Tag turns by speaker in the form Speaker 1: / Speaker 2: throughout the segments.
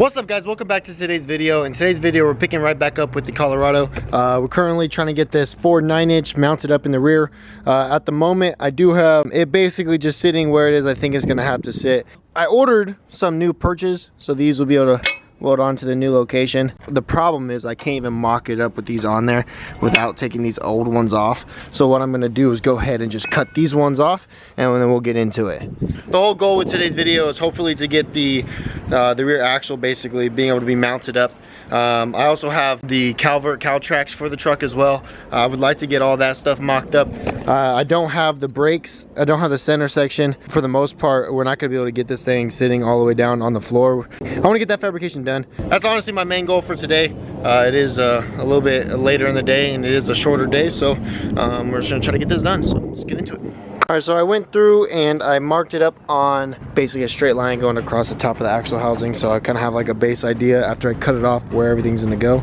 Speaker 1: What's up, guys? Welcome back to today's video. In today's video, we're picking right back up with the Colorado. We're currently trying to get this Ford 9-inch mounted up in the rear. At the moment, I do have it basically just sitting where it is. I think it's gonna have to sit. I ordered some new perches, so these will be able to weld onto the new location. The problem is I can't even mock it up with these on there without taking these old ones off. So what I'm gonna do is go ahead and just cut these ones off, and then we'll get into it. The whole goal with today's video is hopefully to get the rear axle basically being able to be mounted up. I also have the cow tracks for the truck as well. I would like to get all that stuff mocked up. I don't have the brakes. I don't have the center section. For the most part, we're not gonna be able to get this thing sitting all the way down on the floor. I wanna get that fabrication done. That's honestly my main goal for today. It is a little bit later in the day and it is a shorter day, so we're just gonna try to get this done. So let's get into it. All right, so I went through and I marked it up on basically a straight line going across the top of the axle housing, so I kind of have like a base idea after I cut it off where everything's gonna go.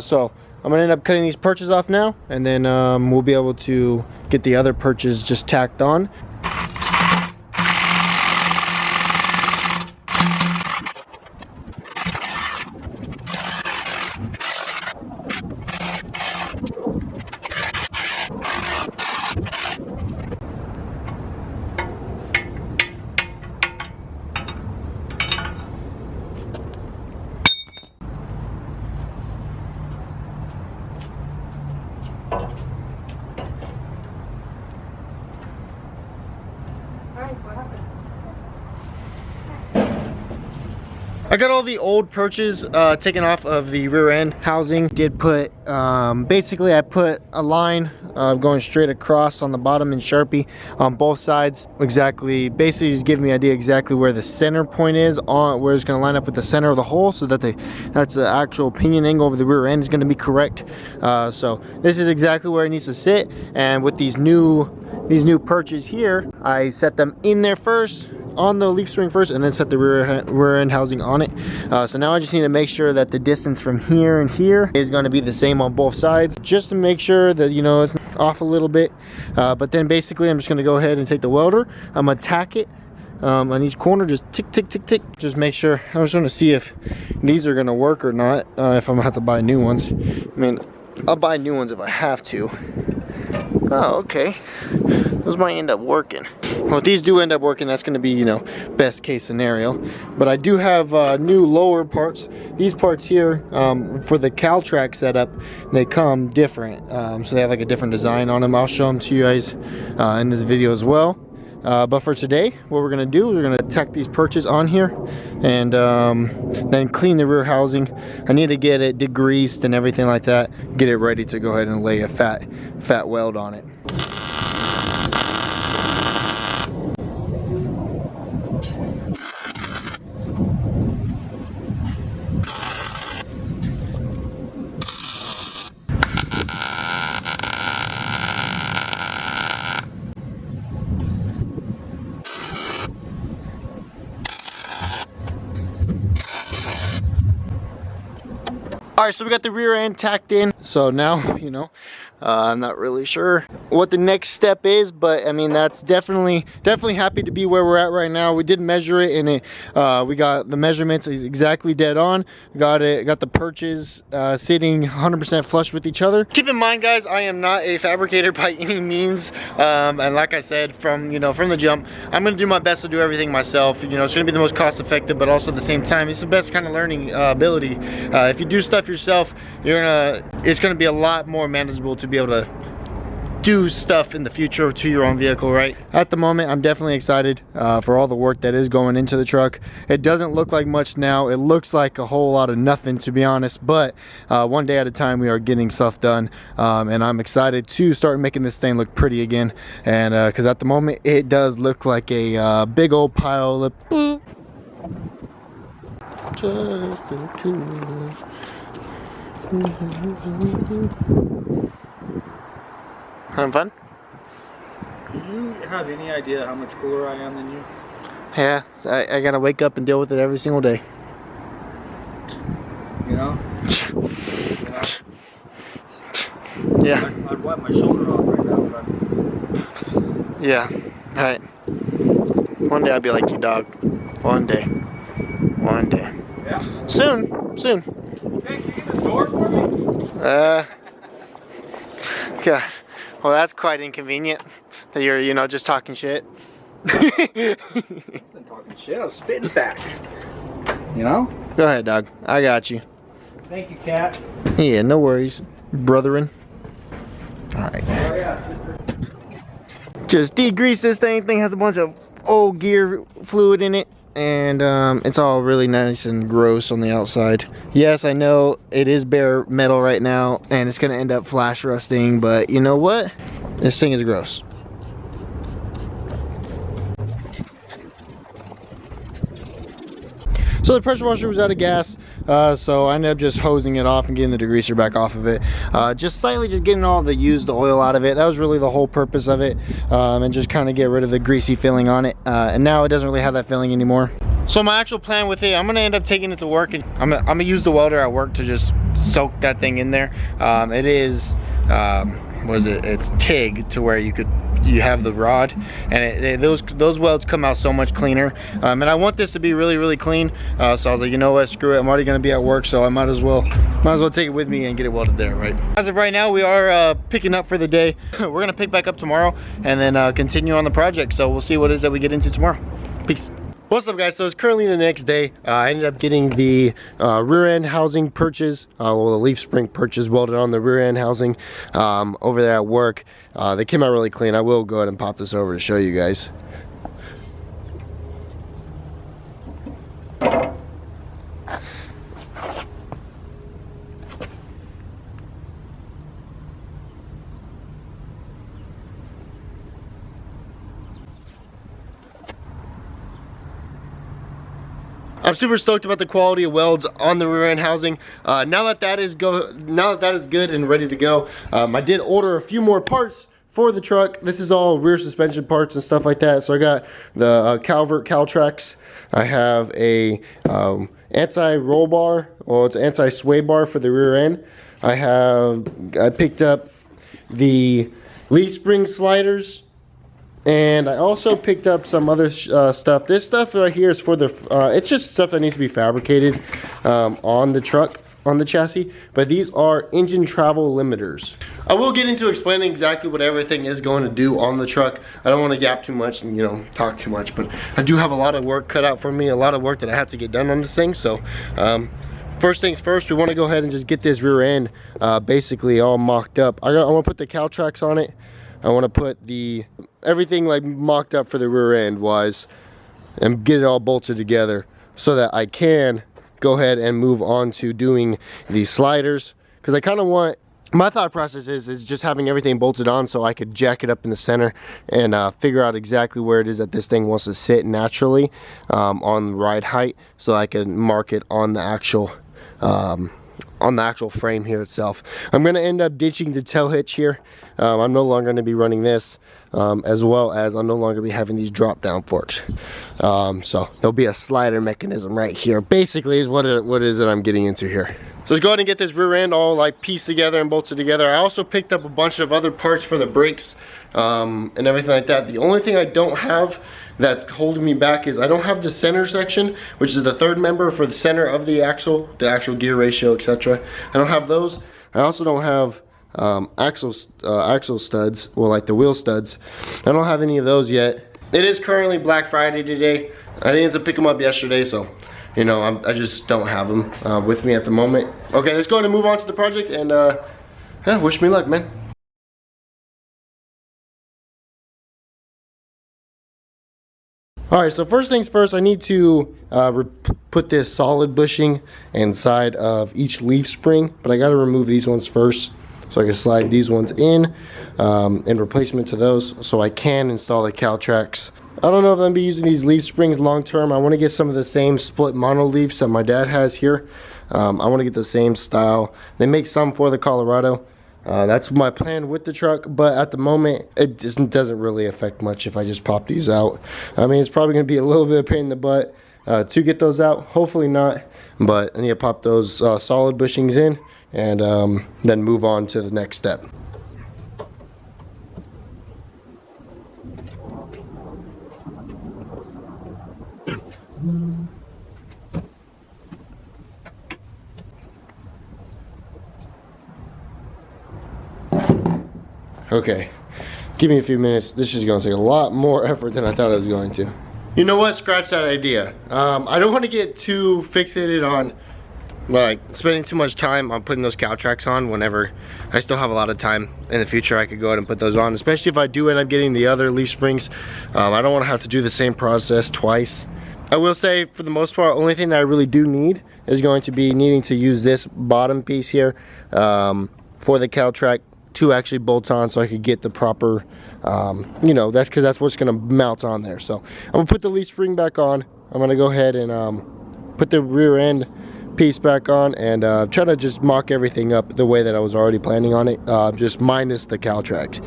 Speaker 1: So I'm gonna end up cutting these perches off now, and then we'll be able to get the other perches just tacked on. I got all the old perches taken off of the rear end housing. Did put, basically I put a line going straight across on the bottom in Sharpie on both sides. Basically just give me an idea exactly where the center point is, on where it's going to line up with the center of the hole, so that that's the actual pinion angle over the rear end is going to be correct. So this is exactly where it needs to sit, and with these new perches here, I set them in there first, on the leaf spring first, and then set the rear end housing on it. So now I just need to make sure that the distance from here and here is going to be the same on both sides, just to make sure that, you know, it's off a little bit. But then basically I'm just going to go ahead and take the welder. I'm going to tack it on each corner, just tick tick tick tick, just make sure. I was going to see if these are going to work or not, if I'm going to have to buy new ones. I mean, I'll buy new ones if I have to. Oh, okay. Those might end up working. Well, if these do end up working, that's going to be, you know, best case scenario. But I do have new lower parts. These parts here, for the cow track setup, they come different. So they have like a different design on them. I'll show them to you guys in this video as well. But for today, what we're going to do is we're going to tack these perches on here, and then clean the rear housing. I need to get it degreased and everything like that, get it ready to go ahead and lay a fat weld on it. All right, so we got the rear end tacked in. So now, you know, I'm not really sure what the next step is, but I mean, that's definitely happy to be where we're at right now. We did measure it, and we got the measurements exactly dead on. Got the perches sitting 100% flush with each other. Keep in mind, guys, I am not a fabricator by any means, and like I said from the jump, I'm gonna do my best to do everything myself. You know, it's gonna be the most cost effective, but also at the same time, it's the best kind of learning ability. If you do stuff yourself, it's gonna be a lot more manageable to be able to do stuff in the future to your own vehicle, right? At the moment, I'm definitely excited for all the work that is going into the truck. It doesn't look like much now. It looks like a whole lot of nothing, to be honest, but one day at a time, we are getting stuff done, and I'm excited to start making this thing look pretty again, and because at the moment, it does look like a big old pile of just the tools. Having fun?
Speaker 2: Do you have any idea how much cooler I am than you?
Speaker 1: Yeah, I gotta wake up and deal with it every single day.
Speaker 2: You know?
Speaker 1: Yeah.
Speaker 2: I'd wipe my shoulder off right now, but...
Speaker 1: Yeah. Alright. One day I'll be like you, dog. One day. One day.
Speaker 2: Yeah.
Speaker 1: Soon.
Speaker 2: Hey, can you get the door for me?
Speaker 1: God. Well, that's quite inconvenient that you're, you know, just talking shit.
Speaker 2: I wasn't talking shit, I was spitting facts. You know?
Speaker 1: Go ahead, dog. I got you.
Speaker 2: Thank you, Cat.
Speaker 1: Yeah, no worries, brethren. Alright.
Speaker 2: Oh, yeah.
Speaker 1: Just degrease this thing. Thing has a bunch of old gear fluid in it. And it's all really nice and gross on the outside. Yes, I know it is bare metal right now and it's gonna end up flash rusting, but you know what? This thing is gross. So the pressure washer was out of gas, so I ended up just hosing it off and getting the degreaser back off of it. Just slightly just getting all the used oil out of it. That was really the whole purpose of it, and just kind of get rid of the greasy feeling on it. And now it doesn't really have that feeling anymore. So my actual plan with it, I'm gonna end up taking it to work, and I'm gonna use the welder at work to just soak that thing in there. It is, it's TIG, to where you have the rod, and those welds come out so much cleaner. And I want this to be really clean, so I was like, you know what, screw it, I'm already gonna be at work, so I might as well take it with me and get it welded there, right? As of right now, we are picking up for the day. We're gonna pick back up tomorrow and then continue on the project, so we'll see what it is that we get into tomorrow. Peace. What's up, guys? So it's currently the next day. I ended up getting the rear end housing perches, well, the leaf spring perches welded on the rear end housing over there at work. They came out really clean. I will go ahead and pop this over to show you guys. I'm super stoked about the quality of welds on the rear end housing. Now that that is good and ready to go, I did order a few more parts for the truck. This is all rear suspension parts and stuff like that. So I got the Calvert Caltrax. I have a anti-roll bar, well, it's an anti-sway bar for the rear end. I picked up the leaf spring sliders. And I also picked up some other stuff. This stuff right here is for the, it's just stuff that needs to be fabricated on the truck, on the chassis. But these are engine travel limiters. I will get into explaining exactly what everything is going to do on the truck. I don't want to gap too much and, you know, talk too much. But I do have a lot of work cut out for me, a lot of work that I have to get done on this thing. So first things first, we want to go ahead and just get this rear end basically all mocked up. I want to put the Caltrax on it. I want to put everything like mocked up for the rear end wise and get it all bolted together so that I can go ahead and move on to doing these sliders, because I kind of want, my thought process is just having everything bolted on so I could jack it up in the center and figure out exactly where it is that this thing wants to sit naturally on ride height, so I can mark it on the actual frame here itself. I'm going to end up ditching the tail hitch here. I'm no longer going to be running this, as well as I'm no longer be having these drop down forks. So there'll be a slider mechanism right here. Basically is what it is that I'm getting into here. So let's go ahead and get this rear end all like pieced together and bolted together. I also picked up a bunch of other parts for the brakes and everything like that. The only thing I don't have that's holding me back is I don't have the center section, which is the third member for the center of the actual gear ratio, etc. I don't have those. I also don't have axle studs, well, like the wheel studs. I don't have any of those yet. It is currently Black Friday today. I didn't pick them up yesterday, so you know, I just don't have them with me at the moment. Okay, let's go ahead and move on to the project, and yeah, wish me luck, man. Alright, so first things first, I need to put this solid bushing inside of each leaf spring, but I got to remove these ones first so I can slide these ones in replacement to those, so I can install the Caltrax. I don't know if I'm going to be using these leaf springs long term. I want to get some of the same split mono leaves that my dad has here. I want to get the same style. They make some for the Colorado. That's my plan with the truck, but at the moment it just doesn't really affect much if I just pop these out. I mean, it's probably going to be a little bit of pain in the butt to get those out. Hopefully not, but I need to pop those solid bushings in and then move on to the next step. Okay, give me a few minutes. This is gonna take a lot more effort than I thought it was going to. You know what, scratch that idea. I don't want to get too fixated on like spending too much time on putting those cow tracks on whenever I still have a lot of time in the future. I could go ahead and put those on, especially if I do end up getting the other leaf springs. I don't want to have to do the same process twice. I will say, for the most part, only thing that I really do need is going to be needing to use this bottom piece here for the cow track to actually bolt on, so I could get the proper, you know, that's because that's what's gonna mount on there. So I'm gonna put the leaf spring back on. I'm gonna go ahead and put the rear end piece back on and try to just mock everything up the way that I was already planning on it, just minus the cow tracks.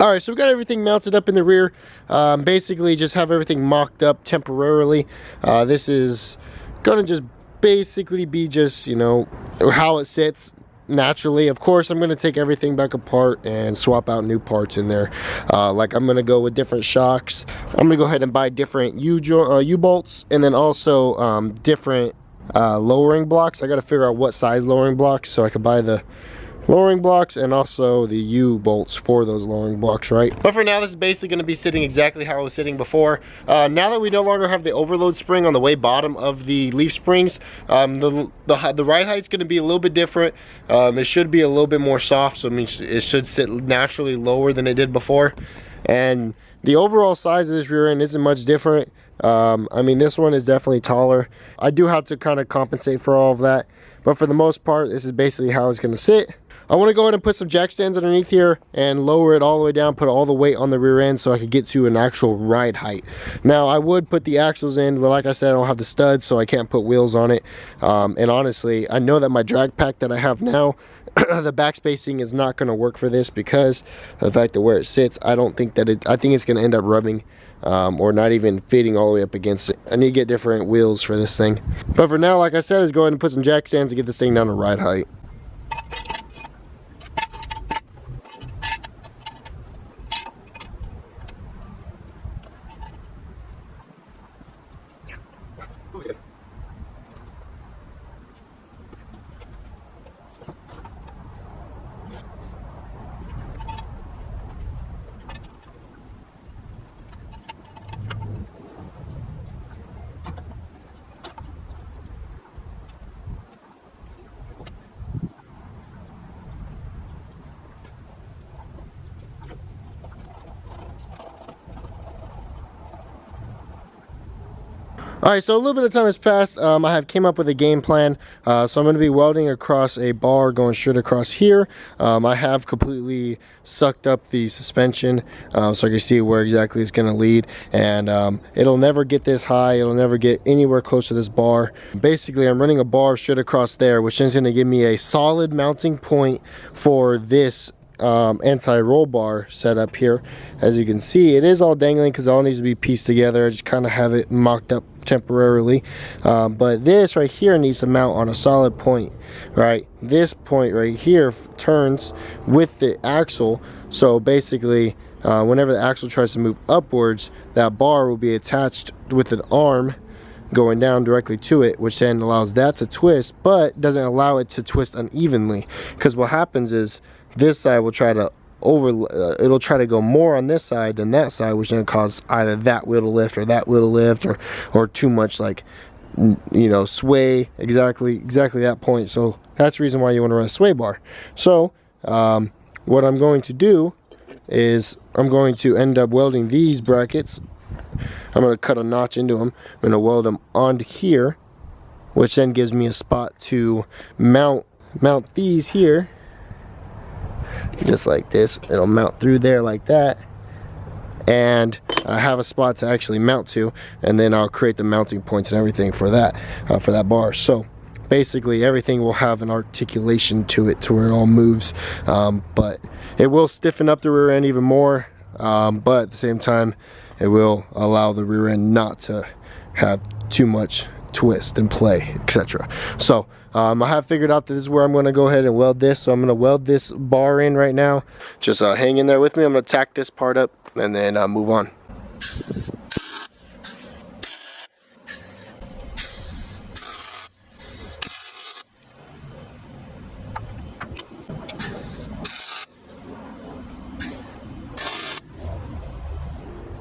Speaker 1: Alright, so we got everything mounted up in the rear. Basically just have everything mocked up temporarily. This is gonna just basically be just, you know, how it sits naturally. Of course, I'm gonna take everything back apart and swap out new parts in there. Like I'm gonna go with different shocks. I'm gonna go ahead and buy different U-bolts, and then also different lowering blocks. I gotta figure out what size lowering blocks so I can buy the lowering blocks and also the U-bolts for those lowering blocks, right? But for now, this is basically going to be sitting exactly how it was sitting before. Now that we no longer have the overload spring on the way bottom of the leaf springs, the ride height's going to be a little bit different. It should be a little bit more soft, so it means it should sit naturally lower than it did before. And the overall size of this rear end isn't much different. I mean, this one is definitely taller. I do have to kind of compensate for all of that, but for the most part, this is basically how it's going to sit. I want to go ahead and put some jack stands underneath here and lower it all the way down, put all the weight on the rear end so I could get to an actual ride height. Now, I would put the axles in, but like I said, I don't have the studs, so I can't put wheels on it. And honestly, I know that my drag pack that I have now, the back spacing is not going to work for this because of the fact that where it sits, I don't think that I think it's going to end up rubbing or not even fitting all the way up against it. I need to get different wheels for this thing. But for now, like I said, let's go ahead and put some jack stands to get this thing down to ride height. Alright, so a little bit of time has passed. I have came up with a game plan. So I'm going to be welding across a bar going straight across here. I have completely sucked up the suspension so I can see where exactly it's going to lead. And it'll never get this high. It'll never get anywhere close to this bar. Basically, I'm running a bar straight across there, which is going to give me a solid mounting point for this anti-roll bar set up here. As you can see, it is all dangling because it all needs to be pieced together. I just kind of have it mocked up temporarily, but this right here needs to mount on a solid point, right? This point right here turns with the axle, so basically whenever the axle tries to move upwards, that bar will be attached with an arm going down directly to it, which then allows that to twist, but doesn't allow it to twist unevenly, because what happens is this side will try to it'll try to go more on this side than that side, which then cause either that wheel to lift or that wheel to lift, or too much like you know, sway exactly that point. So that's the reason why you want to run a sway bar. So what I'm going to do is I'm going to end up welding these brackets. I'm going to cut a notch into them. I'm going to weld them onto here, which then gives me a spot to mount these here, just like this. It'll mount through there like that, and I have a spot to actually mount to, and then I'll create the mounting points and everything for that bar. So basically everything will have an articulation to it to where it all moves, but it will stiffen up the rear end even more, but at the same time it will allow the rear end not to have too much twist and play, etc. So I have figured out that this is where I'm going to go ahead and weld this. So I'm going to weld this bar in right now. Just hang in there with me. I'm going to tack this part up and then move on.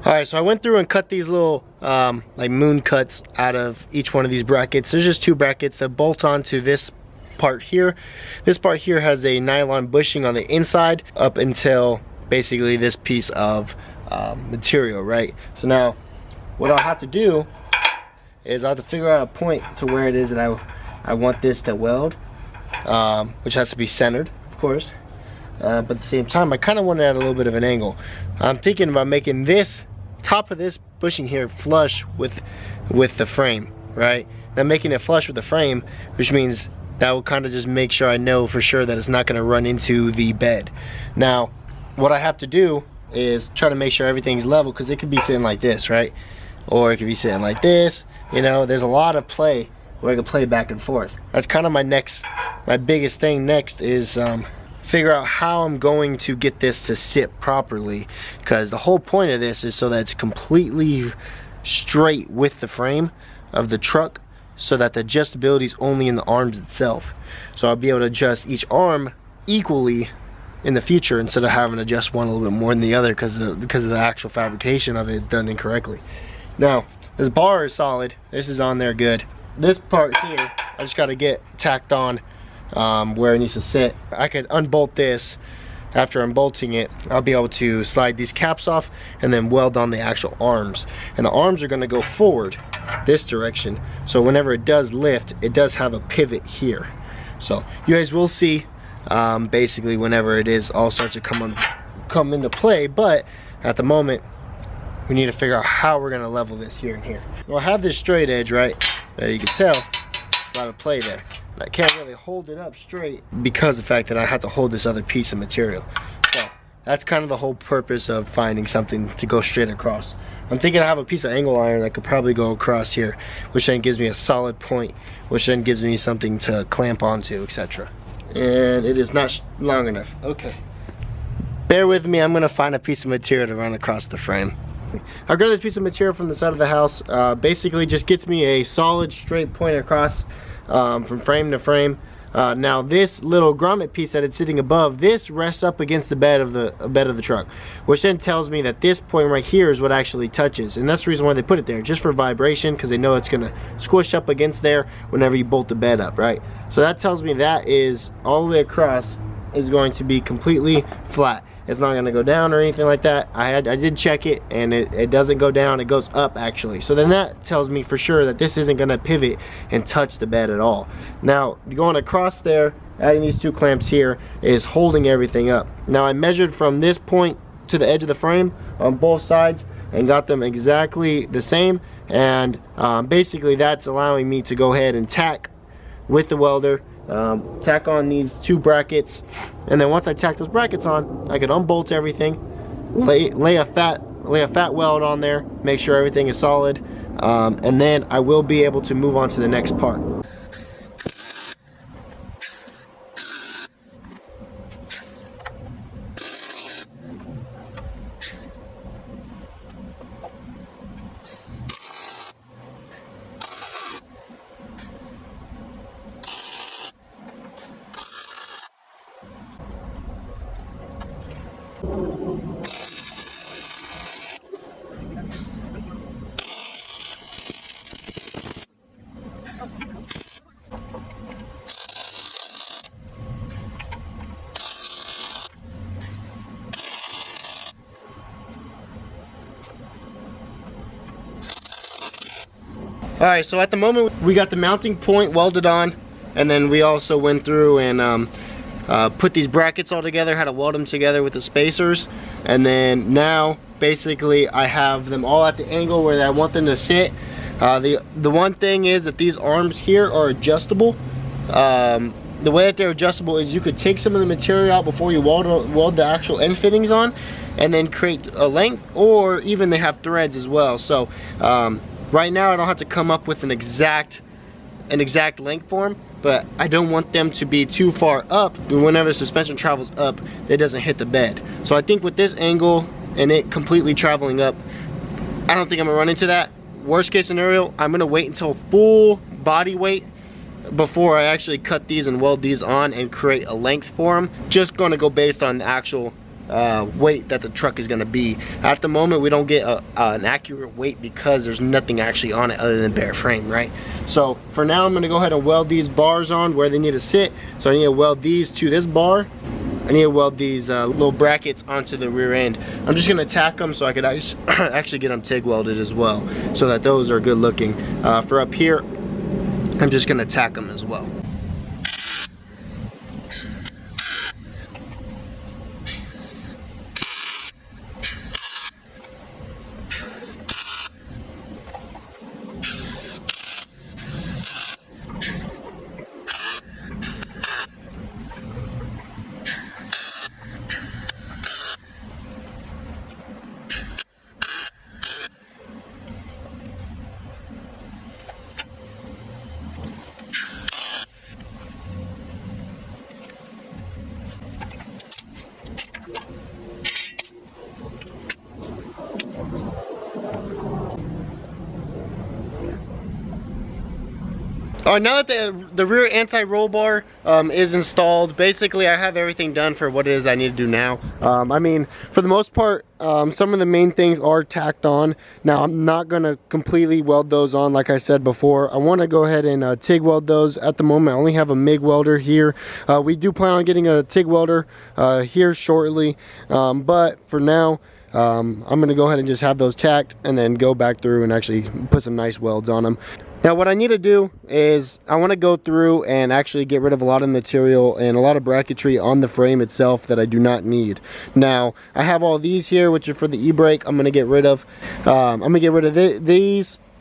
Speaker 1: Alright, so I went through and cut these little like moon cuts out of each one of these brackets. There's just 2 brackets that bolt onto this part here. This part here has a nylon bushing on the inside up until basically this piece of material, right? So now what I'll have to do is I'll have to figure out a point to where it is that I want this to weld, which has to be centered, of course. But at the same time, I kind of want it at a little bit of an angle. I'm thinking about making this top of this bushing here flush with the frame, right? Now making it flush with the frame, which means that will kind of just make sure I know for sure that it's not going to run into the bed. Now what I have to do is try to make sure everything's level, because it could be sitting like this, right? Or it could be sitting like this. You know, there's a lot of play where I can play back and forth. That's kind of my biggest thing next is figure out how I'm going to get this to sit properly, because the whole point of this is so that it's completely straight with the frame of the truck, so that the adjustability is only in the arms itself. So I'll be able to adjust each arm equally in the future instead of having to adjust one a little bit more than the other because of the actual fabrication of it is done incorrectly. Now this bar is solid, this is on there good. This part here I just got to get tacked on where it needs to sit. I could unbolt this. After unbolting it, I'll be able to slide these caps off and then weld on the actual arms. And the arms are going to go forward this direction, so whenever it does lift, it does have a pivot here. So you guys will see basically whenever it is all starts to come into play, but at the moment we need to figure out how we're going to level this here and here. Well, I have this straight edge, right? You can tell there's a lot of play there. I can't really hold it up straight because of the fact that I have to hold this other piece of material. So that's kind of the whole purpose of finding something to go straight across. I'm thinking I have a piece of angle iron that could probably go across here, which then gives me a solid point, which then gives me something to clamp onto, etc. And it is not long enough. Okay, bear with me. I'm gonna find a piece of material to run across the frame. I grabbed this piece of material from the side of the house. Basically just gets me a solid straight point across from frame to frame. Now this little grommet piece that it's sitting above, this rests up against the bed of the truck, which then tells me that this point right here is what actually touches, and that's the reason why they put it there, just for vibration, because they know it's gonna squish up against there whenever you bolt the bed up, right? So that tells me that is all the way across is going to be completely flat. It's not going to go down or anything like that. I did check it, and it doesn't go down, it goes up actually. So then that tells me for sure that this isn't going to pivot and touch the bed at all. Now going across there, adding these 2 clamps here is holding everything up. Now I measured from this point to the edge of the frame on both sides and got them exactly the same, and basically that's allowing me to go ahead and tack with the welder, tack on these 2 brackets, and then once I tack those brackets on, I can unbolt everything, lay a fat weld on there, make sure everything is solid, and then I will be able to move on to the next part. Alright, so at the moment we got the mounting point welded on, and then we also went through and put these brackets all together, how to weld them together with the spacers, and then now basically I have them all at the angle where I want them to sit. The one thing is that these arms here are adjustable. The way that they're adjustable is you could take some of the material out before you weld the actual end fittings on, and then create a length, or even they have threads as well. So right now I don't have to come up with an exact length for them, but I don't want them to be too far up. Whenever suspension travels up, it doesn't hit the bed. So I think with this angle and it completely traveling up, I don't think I'm gonna run into that. Worst case scenario, I'm gonna wait until full body weight before I actually cut these and weld these on and create a length for them. Just gonna go based on the actual weight that the truck is gonna be. At the moment we don't get an accurate weight because there's nothing actually on it other than bare frame, right? So for now I'm gonna go ahead and weld these bars on where they need to sit. So I need to weld these to this bar. I need to weld these little brackets onto the rear end. I'm just gonna tack them so I could actually get them TIG welded as well, so that those are good looking. For up here, I'm just gonna tack them as well. Alright, now that the rear anti-roll bar is installed, basically I have everything done for what it is I need to do now. I mean, for the most part, some of the main things are tacked on. Now, I'm not going to completely weld those on like I said before. I want to go ahead and TIG weld those. At the moment, I only have a MIG welder here. We do plan on getting a TIG welder here shortly, but for now, I'm going to go ahead and just have those tacked and then go back through and actually put some nice welds on them. Now what I need to do is I want to go through and actually get rid of a lot of material and a lot of bracketry on the frame itself that I do not need. Now I have all these here, which are for the e-brake. I'm going to get rid of. I'm going to get rid of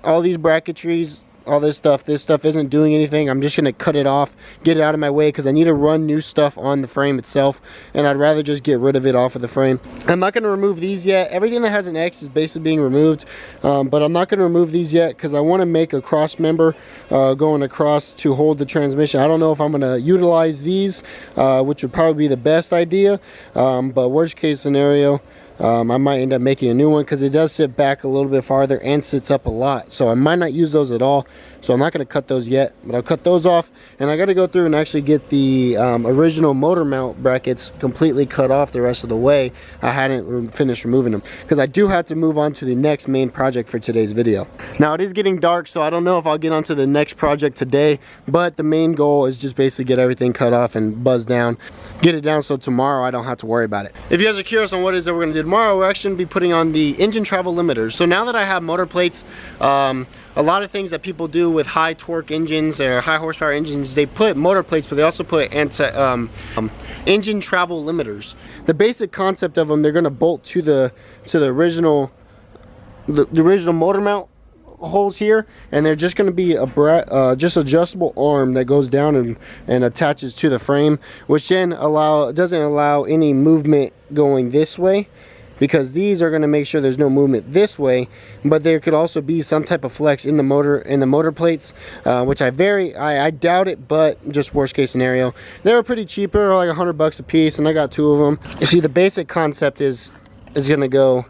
Speaker 1: all these bracketries. All this stuff isn't doing anything. I'm just gonna cut it off, get it out of my way, because I need to run new stuff on the frame itself, and I'd rather just get rid of it off of the frame. I'm not gonna remove these yet. Everything that has an X is basically being removed, but I'm not gonna remove these yet because I want to make a cross member going across to hold the transmission. I don't know if I'm gonna utilize these, which would probably be the best idea, but worst case scenario, I might end up making a new one because it does sit back a little bit farther and sits up a lot. So I might not use those at all. So I'm not going to cut those yet, but I'll cut those off. And I got to go through and actually get the original motor mount brackets completely cut off the rest of the way. I hadn't finished removing them because I do have to move on to the next main project for today's video. Now it is getting dark, so I don't know if I'll get onto the next project today, but the main goal is just basically get everything cut off and buzz down, get it down so tomorrow I don't have to worry about it. If you guys are curious on what it is that we're going to do tomorrow, we're actually going to be putting on the engine travel limiters. So now that I have motor plates, a lot of things that people do with high torque engines or high horsepower engines, they put motor plates, but they also put engine travel limiters. The basic concept of them, they're going to bolt to the original motor mount holes here, and they're just going to be a just adjustable arm that goes down and attaches to the frame, which then doesn't allow any movement going this way, because these are going to make sure there's no movement this way, but there could also be some type of flex in the motor plates, which I doubt it, but just worst case scenario. They were pretty cheap, they were like $100 a piece, and I got 2 of them. You see, the basic concept is going to go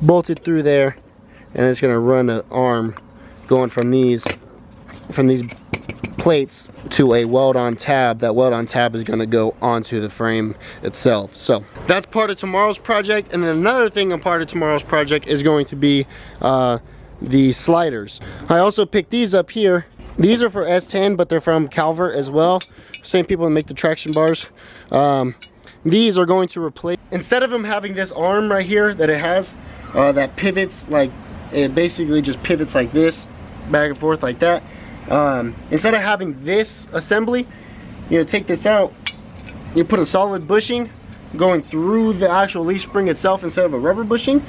Speaker 1: bolted through there, and it's going to run an arm going from these plates to a weld-on tab. That weld-on tab is going to go onto the frame itself. So that's part of tomorrow's project. And then another thing on part of tomorrow's project is going to be the sliders. I also picked these up here. These are for S10, but they're from Calvert as well. Same people that make the traction bars. These are going to replace, instead of them having this arm right here that it has that pivots, like it basically just pivots like this, back and forth like that. Instead of having this assembly, you know, take this out, you put a solid bushing going through the actual leaf spring itself instead of a rubber bushing.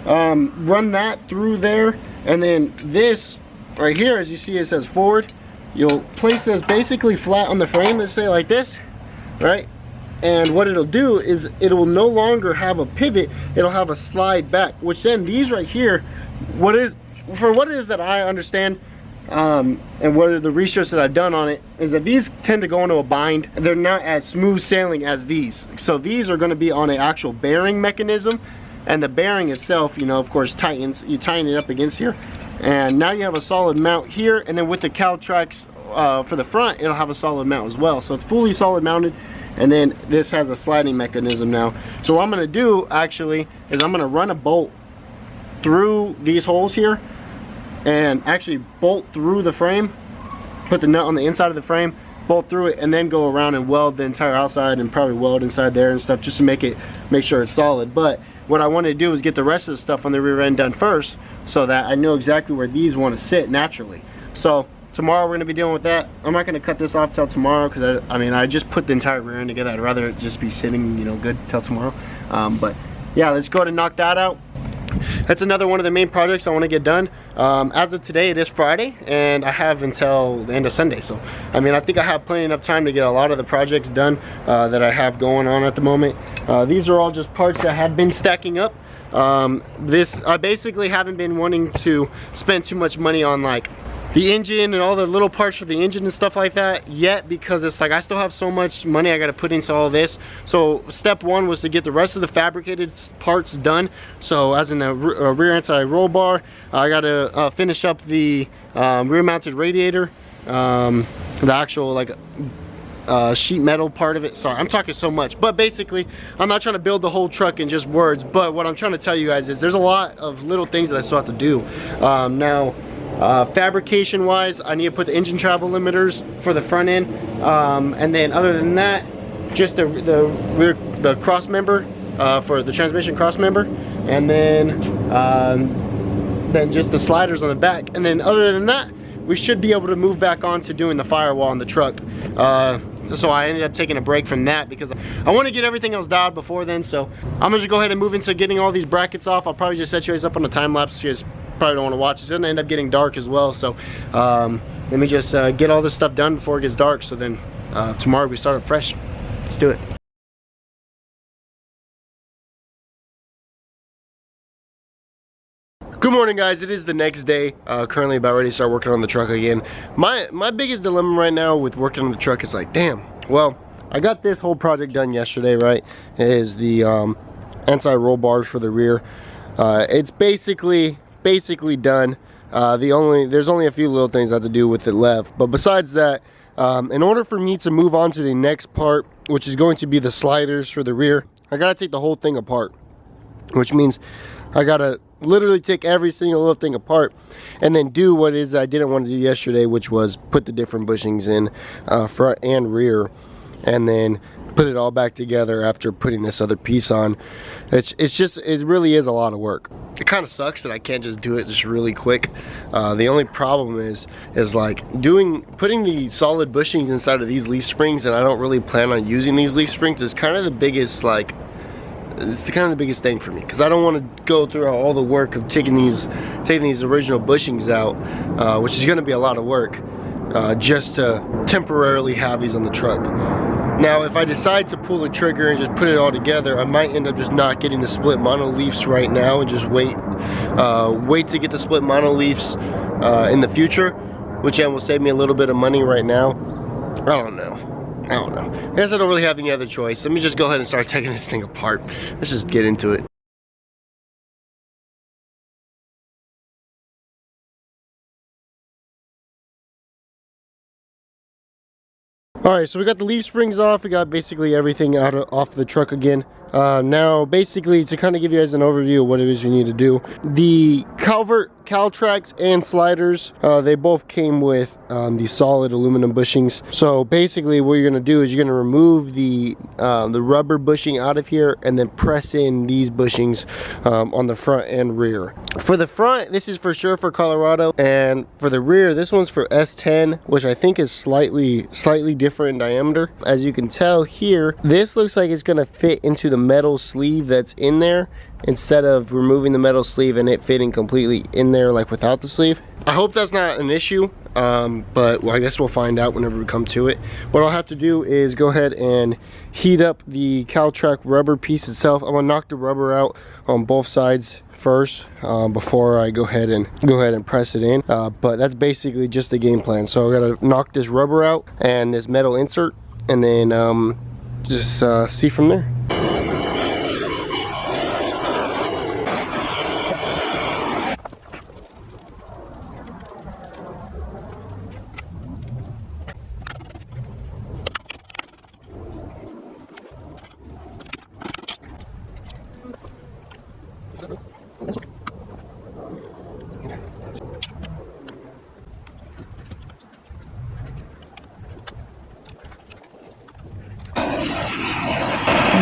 Speaker 1: Run that through there, and then this right here, as you see, it says forward. You'll place this basically flat on the frame, let's say like this, right? And what it'll do is it will no longer have a pivot, it'll have a slide back, which then these right here, what it is that I understand, and what are the research that I've done on it, is that these tend to go into a bind. They're not as smooth sailing as these. So these are going to be on an actual bearing mechanism, and the bearing itself, you know, of course, tightens. You tighten it up against here, and now you have a solid mount here, and then with the Caltrax for the front, it'll have a solid mount as well. So it's fully solid mounted, and then this has a sliding mechanism now. So what I'm going to do actually is I'm going to run a bolt through these holes here and actually bolt through the frame, put the nut on the inside of the frame, bolt through it, and then go around and weld the entire outside, and probably weld inside there and stuff, just to make sure it's solid. But what I want to do is get the rest of the stuff on the rear end done first, so that I know exactly where these want to sit naturally. So tomorrow we're going to be dealing with that. I'm not going to cut this off till tomorrow, because I mean, I just put the entire rear end together. I'd rather it just be sitting, you know, good till tomorrow. But yeah, let's go ahead and knock that out. That's another one of the main projects I want to get done. As of today, it is Friday, and I have until the end of Sunday. So, I mean, I think I have plenty enough time to get a lot of the projects done that I have going on at the moment. These are all just parts that have been stacking up. I basically haven't been wanting to spend too much money on like the engine and all the little parts for the engine and stuff like that yet, because it's like I still have so much money I got to put into all this. So step one was to get the rest of the fabricated parts done. So as in the rear anti-roll bar, I got to finish up the rear mounted radiator, the actual like sheet metal part of it. Sorry, I'm talking so much, but basically I'm not trying to build the whole truck in just words, but what I'm trying to tell you guys is there's a lot of little things that I still have to do. Now fabrication wise, I need to put the engine travel limiters for the front end, and then other than that, just the cross member for the transmission cross member, and then just the sliders on the back. And then other than that, we should be able to move back on to doing the firewall on the truck. So I ended up taking a break from that because I want to get everything else dialed before then. So I'm gonna just go ahead and move into getting all these brackets off. I'll probably just set you guys up on a time lapse. You guys probably don't want to watch. It's gonna end up getting dark as well. So let me just get all this stuff done before it gets dark. So then tomorrow we start up fresh. Let's do it. Good morning, guys. It is the next day. Currently about ready to start working on the truck again. My biggest dilemma right now with working on the truck is like, damn, well, I got this whole project done yesterday, right? It is the anti-roll bars for the rear. It's basically done. There's only a few little things I have to do with it left, but besides that, in order for me to move on to the next part, which is going to be the sliders for the rear, I gotta take the whole thing apart, which means I gotta literally take every single little thing apart and then do what it is I didn't want to do yesterday, which was put the different bushings in front and rear, and then put it all back together after putting this other piece on. It really is a lot of work. It kind of sucks that I can't just do it just really quick. The only problem is like putting the solid bushings inside of these leaf springs, and I don't really plan on using these leaf springs, is kind of the biggest thing for me, because I don't want to go through all the work of taking these original bushings out, which is going to be a lot of work, just to temporarily have these on the truck. Now, if I decide to pull the trigger and just put it all together, I might end up just not getting the split mono leafs right now and just wait to get the split mono leafs in the future, which then will save me a little bit of money right now. I don't know. I guess I don't really have any other choice. Let me just go ahead and start taking this thing apart. Let's just get into it. Alright, so we got the leaf springs off. We got basically everything off the truck again. Now, basically, to kind of give you guys an overview of what it is you need to do. The culvert Caltrax and sliders, they both came with these solid aluminum bushings. So basically what you're gonna do is you're gonna remove the rubber bushing out of here and then press in these bushings on the front and rear. For the front, this is for sure for Colorado, and for the rear, this one's for S10, which I think is slightly different in diameter. As you can tell here, this looks like it's gonna fit into the metal sleeve that's in there, instead of removing the metal sleeve and it fitting completely in there like without the sleeve. I hope that's not an issue, but well, I guess we'll find out whenever we come to it. What I'll have to do is go ahead and heat up the Caltrax rubber piece itself. I'm gonna knock the rubber out on both sides first before I go ahead and press it in, but that's basically just the game plan. So I gotta knock this rubber out and this metal insert, and then just see from there.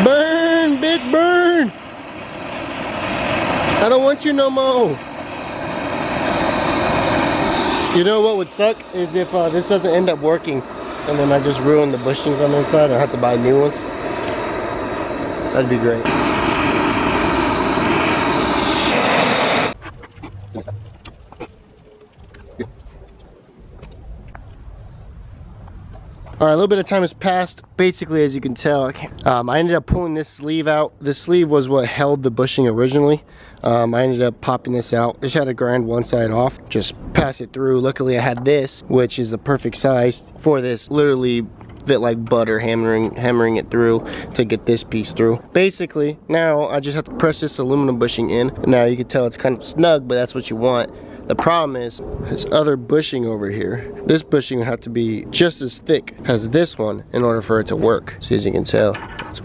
Speaker 1: Burn, big burn! I don't want you no more. You know what would suck is if this doesn't end up working and then I just ruin the bushings on the inside. I have to buy new ones. That'd be great. All right, a little bit of time has passed. Basically, as you can tell, I ended up pulling this sleeve out. This sleeve was what held the bushing originally. I ended up popping this out. Just had to grind one side off, just pass it through. Luckily, I had this, which is the perfect size for this. Literally fit like butter, hammering it through to get this piece through. Basically, now I just have to press this aluminum bushing in. Now you can tell it's kind of snug, but that's what you want. The problem is this other bushing over here. This bushing would have to be just as thick as this one in order for it to work. So as you can tell, it's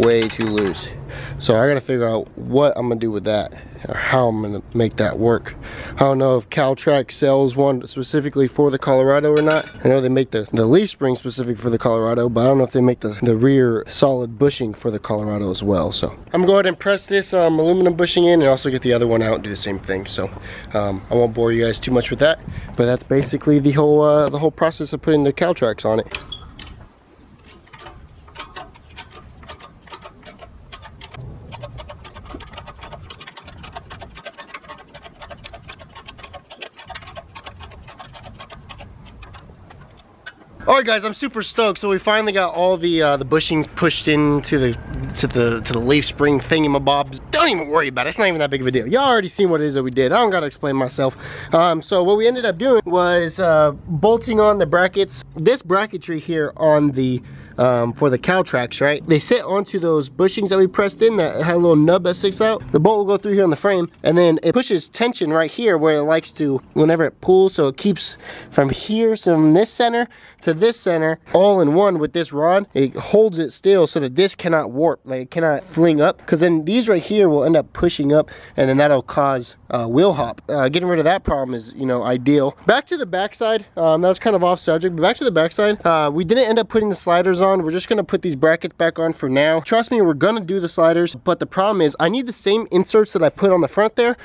Speaker 1: way too loose. So I gotta figure out what I'm gonna do with that, or how I'm gonna make that work. I don't know if Caltrax sells one specifically for the Colorado or not. I know they make the leaf spring specific for the Colorado, but I don't know if they make the rear solid bushing for the Colorado as well. So I'm gonna go ahead and press this aluminum bushing in and also get the other one out and do the same thing. So I won't bore you guys too much with that, but that's basically the whole process of putting the Caltrax on it. Alright guys, I'm super stoked. So we finally got all the bushings pushed into the leaf spring thingamabobs. Don't even worry about it. It's not even that big of a deal. Y'all already seen what it is that we did. I don't gotta explain myself. So what we ended up doing was bolting on the brackets. This bracketry here on the for the Caltrax, right? They sit onto those bushings that we pressed in that had a little nub that sticks out. The bolt will go through here on the frame, and then it pushes tension right here where it likes to whenever it pulls, so it keeps from here, so from this center to this center, all in one with this rod. It holds it still so that this cannot warp, like it cannot fling up, because then these right here will end up pushing up, and then that'll cause wheel hop. Getting rid of that problem is, you know, ideal. Back to the backside, that was kind of off subject, but back to the backside, we didn't end up putting the sliders on. We're just gonna put these brackets back on for now. Trust me, we're gonna do the sliders, but the problem is I need the same inserts that I put on the front there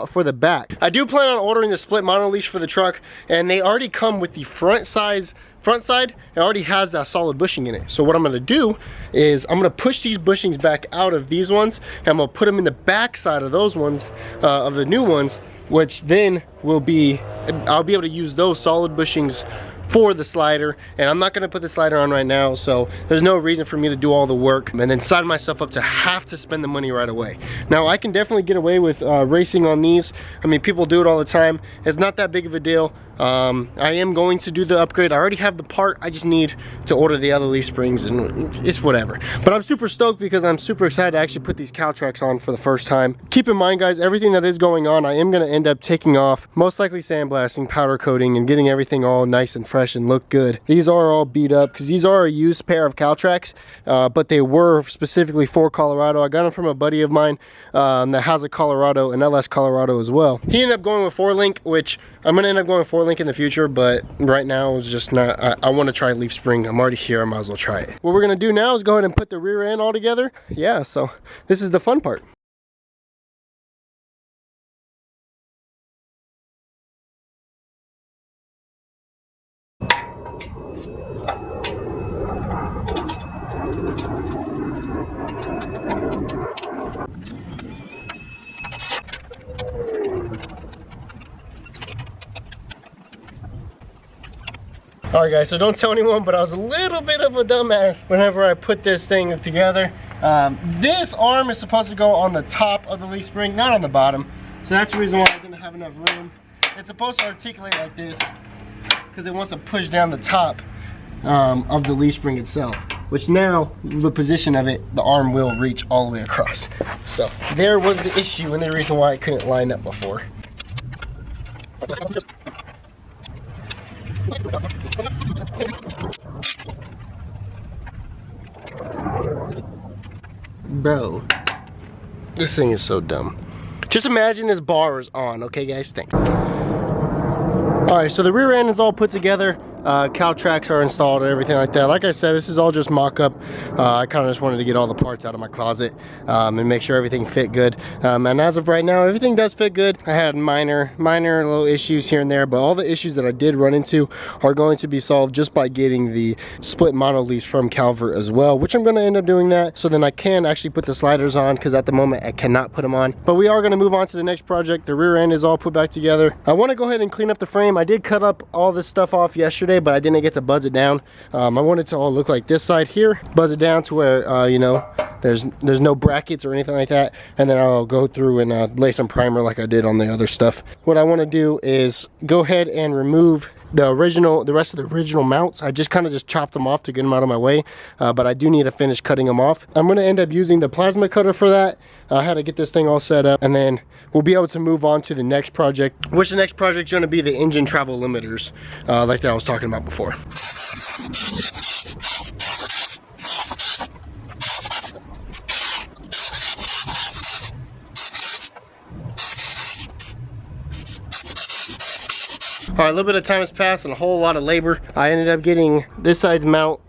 Speaker 1: for the back. I do plan on ordering the split mono leash for the truck, and they already come with the front side. It already has that solid bushing in it. So what I'm gonna do is I'm gonna push these bushings back out of these ones, and I'm gonna put them in the back side of those ones, of the new ones, which then will be, I'll be able to use those solid bushings for the slider. And I'm not gonna put the slider on right now, so there's no reason for me to do all the work and then sign myself up to have to spend the money right away. Now I can definitely get away with racing on these. I mean, people do it all the time. It's not that big of a deal. I am going to do the upgrade. I already have the part, I just need to order the other leaf springs, and it's whatever. But I'm super stoked because I'm super excited to actually put these cow tracks on for the first time. Keep in mind, guys, everything that is going on, I am going to end up taking off, most likely sandblasting, powder coating, and getting everything all nice and fresh and look good. These are all beat up because these are a used pair of cow tracks, but they were specifically for Colorado. I got them from a buddy of mine that has a Colorado, an LS Colorado as well. He ended up going with 4-link, which I'm going to end up going with 4-link in the future, but right now it's just not, I want to try leaf spring. I'm already here, I might as well try it. What we're going to do now is go ahead and put the rear end all together. Yeah, so this is the fun part. Alright guys, so don't tell anyone, but I was a little bit of a dumbass whenever I put this thing together. This arm is supposed to go on the top of the leaf spring, not on the bottom. So that's the reason why I didn't have enough room. It's supposed to articulate like this because it wants to push down the top of the leaf spring itself. Which now, the position of it, the arm will reach all the way across. So there was the issue and the reason why I couldn't line up before. Bro, this thing is so dumb. Just imagine this bar is on, okay guys? Thanks. Alright, so the rear end is all put together. Cow tracks are installed and everything like that. Like I said, this is all just mock-up. I kind of just wanted to get all the parts out of my closet and make sure everything fit good. And as of right now, everything does fit good. I had minor little issues here and there, but all the issues that I did run into are going to be solved just by getting the split mono leaves from Calvert as well, which I'm going to end up doing that so then I can actually put the sliders on, because at the moment I cannot put them on. But we are going to move on to the next project. The rear end is all put back together. I want to go ahead and clean up the frame. I did cut up all this stuff off yesterday, but I didn't get to buzz it down. I want it to all look like this side here, buzz it down to where you know, there's no brackets or anything like that, and then I'll go through and lay some primer like I did on the other stuff. What I want to do is go ahead and remove the rest of the original mounts. I just kind of just chopped them off to get them out of my way, but I do need to finish cutting them off. I'm going to end up using the plasma cutter for that. I had to get this thing all set up, and then we'll be able to move on to the next project, which the next project is going to be the engine travel limiters, like that I was talking about before. Alright, a little bit of time has passed and a whole lot of labor. I ended up getting this side's mount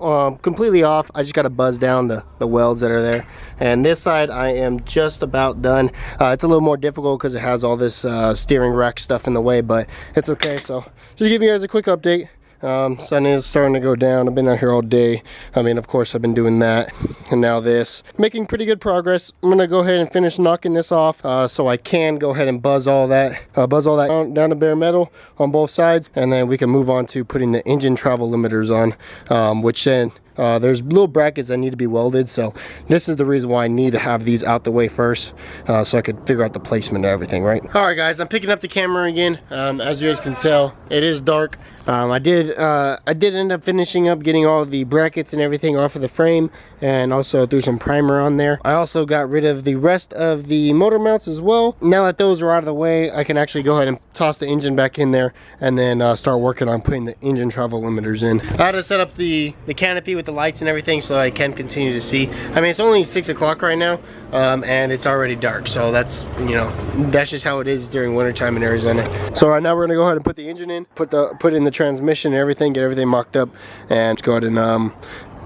Speaker 1: completely off. I just got to buzz down the welds that are there. And this side I am just about done. It's a little more difficult because it has all this steering rack stuff in the way, but it's okay. So just giving you guys a quick update. Sun is starting to go down. I've been out here all day. I mean, of course, I've been doing that. And now this. Making pretty good progress. I'm going to go ahead and finish knocking this off so I can go ahead and buzz all that down to bare metal on both sides. And then we can move on to putting the engine travel limiters on, which then there's little brackets that need to be welded, so this is the reason why I need to have these out the way first, so I could figure out the placement and everything, right? Alright guys, I'm picking up the camera again. As you guys can tell, it is dark. I did end up finishing up getting all the brackets and everything off of the frame, and also threw some primer on there. I also got rid of the rest of the motor mounts as well. Now that those are out of the way, I can actually go ahead and toss the engine back in there, and then start working on putting the engine travel limiters in. I had to set up the canopy with the lights and everything so I can continue to see. I mean, it's only 6 o'clock right now, and it's already dark, so that's, you know, that's just how it is during wintertime in Arizona. So right now we're gonna go ahead and put the engine in, put in the transmission and everything, get everything mocked up, and go ahead and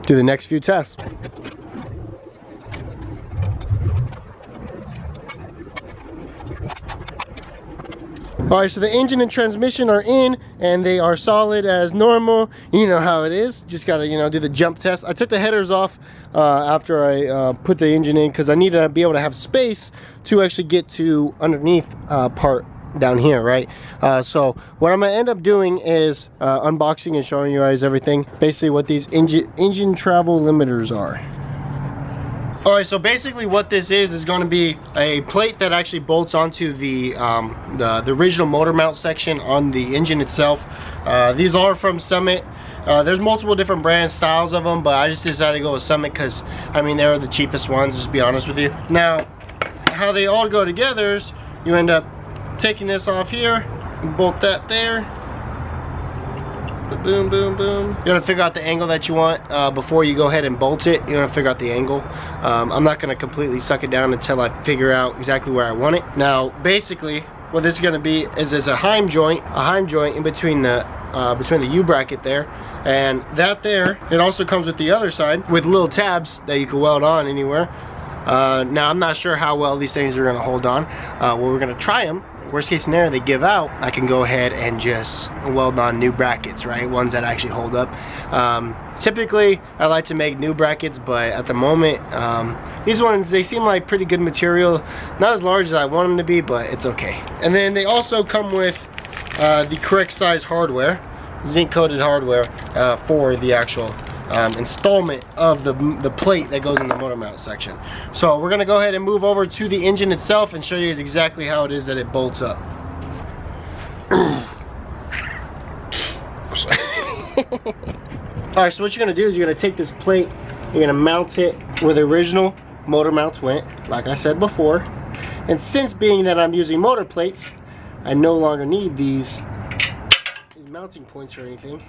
Speaker 1: do the next few tests. Alright, so the engine and transmission are in, and they are solid as normal. You know how it is. Just gotta, you know, do the jump test. I took the headers off after I put the engine in, because I needed to be able to have space to actually get to underneath part down here, right? So what I'm gonna end up doing is unboxing and showing you guys everything, basically what these engine travel limiters are. All right, so basically what this is going to be a plate that actually bolts onto the original motor mount section on the engine itself. These are from Summit. There's multiple different brand styles of them, but I just decided to go with Summit because, I mean, they're the cheapest ones, just to be honest with you. Now, how they all go together is you end up taking this off here, bolt that there. Boom, boom, boom. You're gonna figure out the angle that you want before you go ahead and bolt it. You're gonna figure out the angle. I'm not gonna completely suck it down until I figure out exactly where I want it. Now, basically, what this is gonna be is a heim joint in between the U bracket there, and that there. It also comes with the other side with little tabs that you can weld on anywhere. Now, I'm not sure how well these things are gonna hold on. Well, we're gonna try them. Worst case scenario, they give out, I can go ahead and just weld on new brackets, right? Ones that actually hold up. Typically, I like to make new brackets, but at the moment, these ones, they seem like pretty good material. Not as large as I want them to be, but it's okay. And then they also come with the correct size hardware, zinc coated hardware for the actual installment of the plate that goes in the motor mount section. So we're gonna go ahead and move over to the engine itself and show you guys exactly how it is that it bolts up. Alright, so what you're gonna do is you're gonna take this plate, you're gonna mount it where the original motor mounts went, like I said before. And since being that I'm using motor plates, I no longer need these mounting points or anything.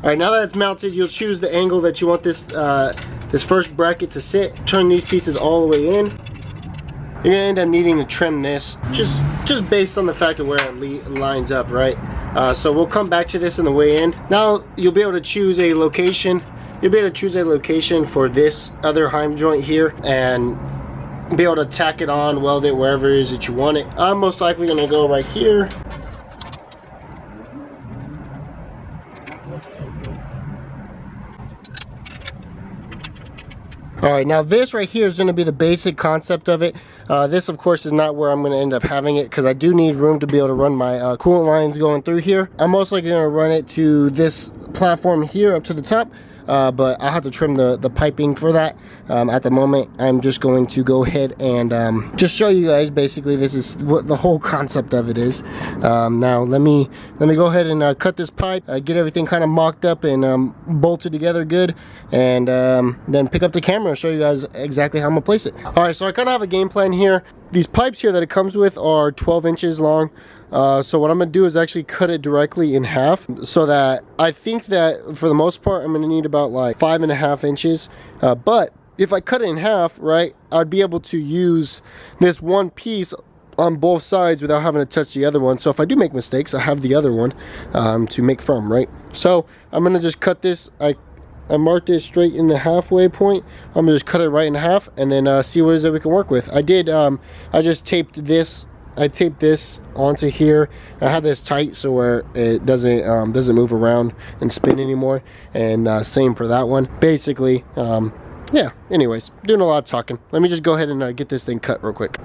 Speaker 1: Alright, now that it's mounted, you'll choose the angle that you want this this first bracket to sit. Turn these pieces all the way in. You're gonna end up needing to trim this, just based on the fact of where it lines up, right? So we'll come back to this in the way in. Now you'll be able to choose a location. You'll be able to choose a location for this other heim joint here, and be able to tack it on, weld it wherever it is that you want it. I'm most likely gonna go right here. Alright, now this right here is going to be the basic concept of it. This, of course, is not where I'm going to end up having it, because I do need room to be able to run my coolant lines going through here. I'm most likely going to run it to this platform here up to the top. But I'll have to trim the piping for that. At the moment, I'm just going to go ahead and just show you guys. Basically, this is what the whole concept of it is. Now let me go ahead and cut this pipe, get everything kind of mocked up and bolted together good, and then pick up the camera and show you guys exactly how I'm gonna place it. All right, so I kind of have a game plan here. These pipes here that it comes with are 12 inches long. So what I'm gonna do is actually cut it directly in half, so that I think that for the most part I'm gonna need about like 5.5 inches. But if I cut it in half, right, I'd be able to use this one piece on both sides without having to touch the other one. So if I do make mistakes, I have the other one to make from, right? So I'm gonna just cut this. I marked this straight in the halfway point. I'm gonna just cut it right in half and then see what it is that we can work with. I did, I just taped this. I taped this onto here. I have this tight so where it doesn't move around and spin anymore. And same for that one. Basically, yeah. Anyways, doing a lot of talking. Let me just go ahead and get this thing cut real quick.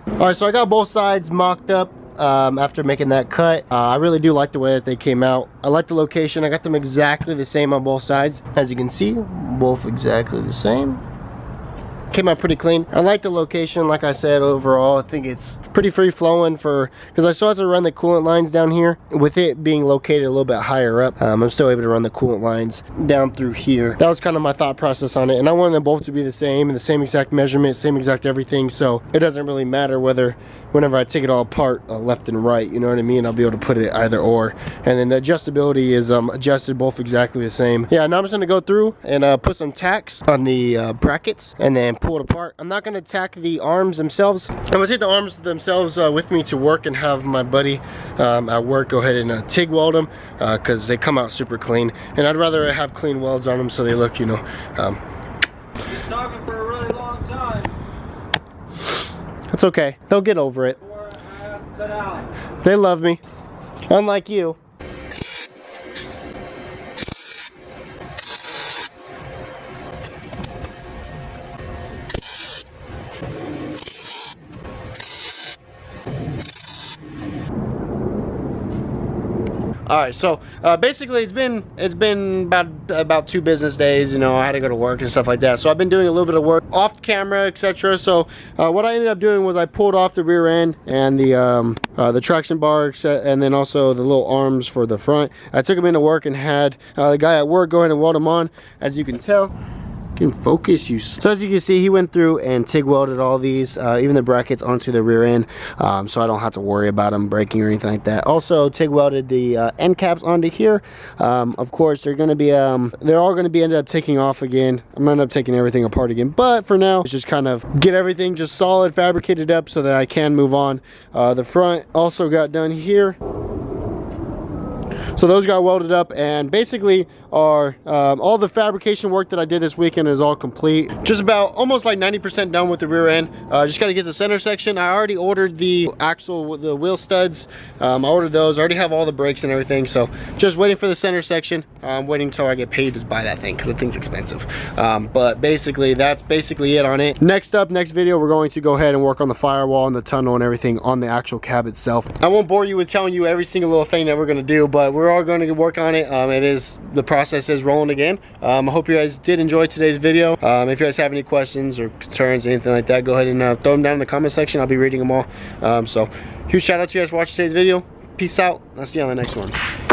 Speaker 1: Alright, so I got both sides mocked up after making that cut. I really do like the way that they came out. I like the location. I got them exactly the same on both sides. As you can see, both exactly the same. Came out pretty clean. I like the location. Like I said, overall I think it's pretty free flowing because I still have to run the coolant lines down here. With it being located a little bit higher up, I'm still able to run the coolant lines down through here. That was kind of my thought process on it, and I wanted them both to be the same and the same exact measurement, same exact everything, so it doesn't really matter whenever I take it all apart left and right, you know what I mean? I'll be able to put it either or. And then the adjustability is adjusted both exactly the same. Yeah, now I'm just gonna go through and put some tacks on the brackets and then pull it apart. I'm not gonna tack the arms themselves. I'm gonna take the arms themselves with me to work and have my buddy at work go ahead and TIG weld them because they come out super clean. And I'd rather have clean welds on them so they look, you know.
Speaker 2: You're talking for a really long time.
Speaker 1: It's okay. They'll get over it. They love me. Unlike you. All right, so basically it's been about 2 business days. You know, I had to go to work and stuff like that, so I've been doing a little bit of work off camera, etc. So what I ended up doing was I pulled off the rear end and the traction bar, and then also the little arms for the front. I took them into work and had the guy at work go ahead and weld them on. As you can tell, can focus you. So as you can see, he went through and TIG welded all these, even the brackets, onto the rear end, so I don't have to worry about them breaking or anything like that. Also TIG welded the end caps onto here. Of course they're going to be they're all going to be ended up taking off again. I'm going to end up taking everything apart again, but for now it's just kind of get everything just solid fabricated up so that I can move on. The front also got done here. So those got welded up, and basically are all the fabrication work that I did this weekend is all complete. Just about almost like 90% done with the rear end. Just got to get the center section. I already ordered the axle, the wheel studs. I ordered those. I already have all the brakes and everything, so just waiting for the center section. I'm waiting until I get paid to buy that thing because the thing's expensive. But basically that's basically it on it. Next up, next video, we're going to go ahead and work on the firewall and the tunnel and everything on the actual cab itself. I won't bore you with telling you every single little thing that we're going to do, but we're all going to work on it. The process is rolling again. I hope you guys did enjoy today's video. If you guys have any questions or concerns, anything like that, go ahead and throw them down in the comment section. I'll be reading them all. So huge shout out to you guys for watching today's video. Peace out. I'll see you on the next one.